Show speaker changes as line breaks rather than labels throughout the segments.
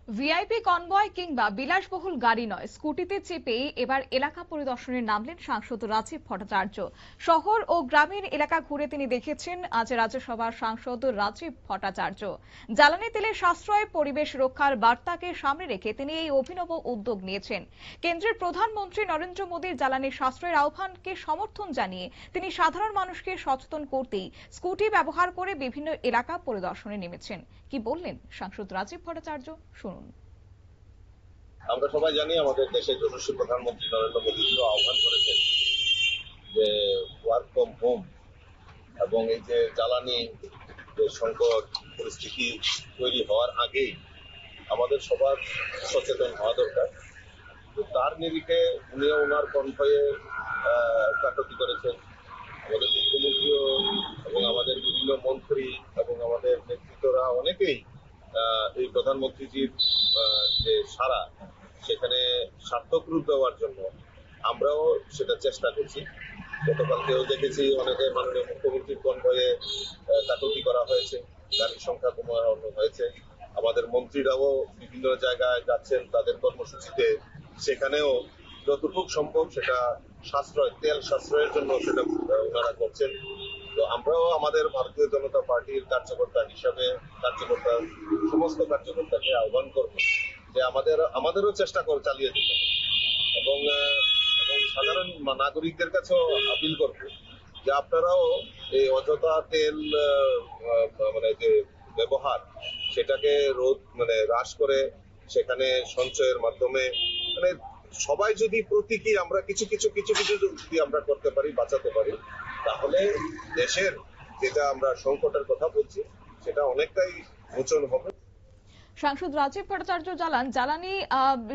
VIP convoy কিংবা বিলাসবহুল গাড়ি নয়, স্কুটিতে চেপেই এবার এলাকা পরিদর্শনে নামলেন সাংসদ রাজীব ভট্টাচার্য। শহর ও গ্রামীণ এলাকা ঘুরে তিনি দেখেছেন আজ রাজ্যসভার সাংসদ রাজীব ভট্টাচার্য। জ্বালানি তেলের সাশ্রয়, পরিবেশ রক্ষার বার্তাকে সামনে রেখে তিনি এই অভিনব উদ্যোগ নিয়েছেন। কেন্দ্রের প্রধানমন্ত্রী নরেন্দ্র মোদীর জ্বালানি সাশ্রয়ের আহ্বানকে সমর্থন জানিয়ে তিনি সাধারণ মানুষকে সচেতন করতেই স্কুটি ব্যবহার করে বিভিন্ন এলাকা পরিদর্শনে নেমেছেন। কি বললেন সাংসদ রাজীব ভট্টাচার্য, শুনুন।
আমরা সবাই জানি আমাদের দেশের যশস্বী প্রধানমন্ত্রী নরেন্দ্র মোদী আহ্বান করেছেন যে ওয়ার্ক ফ্রম হোম এবং এই যে জ্বালানি সংকট পরিস্থিতি তৈরি হওয়ার আগেই আমাদের সবার সচেতন হওয়া দরকার। তার নিরিখে উনিও ওনার কনভয়ে কাটতি করেছেন। আমাদের মুখ্যমন্ত্রীও এবং আমাদের বিভিন্ন মন্ত্রী এবং আমাদের নেতৃত্বরা অনেকেই এই প্রধানমন্ত্রীজির যে সারা সেখানে সার্থক রূপ দেওয়ার জন্য আমরাও সেটা চেষ্টা করছি। গতকালকেও দেখেছি অনেকে মাননীয় মুখ্যমন্ত্রীর কনভয়ে কাটতি করা হয়েছে, গাড়ির সংখ্যা কমানো হয়েছে। আমাদের মন্ত্রীরাও বিভিন্ন জায়গায় যাচ্ছেন তাদের কর্মসূচিতে, সেখানেও যতটুকু সম্ভব সেটা সাশ্রয়, তেল সাশ্রয়ের জন্য সেটা ওনারা করছেন। তো আমরাও আমাদের ভারতীয় জনতা পার্টির কার্যকর্তা হিসাবে সমস্ত কার্যকর্তাকে আহ্বান করব যে আমাদেরও চেষ্টা করে চালিয়ে যেতে এবং সাধারণ নাগরিকদের কাছেও আপিল করব যে আপনারাও এই অযথা তেল মানে যে ব্যবহার সেটাকে হ্রাস করে সেখানে সঞ্চয়ের মাধ্যমে মানে সবাই যদি প্রতীকী আমরা কিছু যদি আমরা করতে পারি, বাঁচাতে পারি, তাহলে দেশের যেটা আমরা সংকটের কথা বলছি সেটা অনেকটাই মোচন হবে।
সাংসদ রাজীব ভট্টাচার্য জানান, জ্বালানি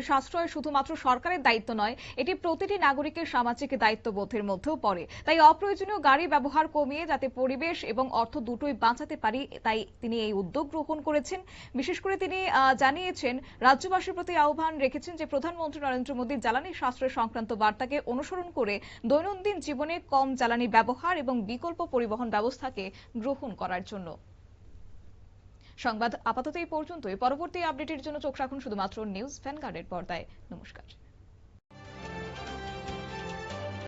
সাশ্রয় শুধুমাত্র সরকারের দায়িত্ব নয়, এটি প্রতিটি নাগরিকের সামাজিক দায়িত্ববোধের মধ্যেও পড়ে। তাই অপ্রয়োজনীয় গাড়ি ব্যবহার কমিয়ে যাতে পরিবেশ এবং অর্থ দুটোই বাঁচাতে পারি, তাই তিনি এই উদ্যোগ গ্রহণ করেছেন। বিশেষ করে তিনি জানিয়েছেন, রাজ্যবাসীর প্রতি আহ্বান রেখেছেন যে প্রধানমন্ত্রী নরেন্দ্র মোদী জ্বালানি সাশ্রয় সংক্রান্ত বার্তাকে অনুসরণ করে দৈনন্দিন জীবনে কম জ্বালানি ব্যবহার এবং বিকল্প পরিবহন ব্যবস্থাকে গ্রহণ করার জন্য। সংবাদ আপাতত এই পর্যন্তই। পরবর্তী আপডেটের জন্য চোখ রাখুন শুধুমাত্র নিউজ ভ্যানগার্ডের পর্দায়। নমস্কার।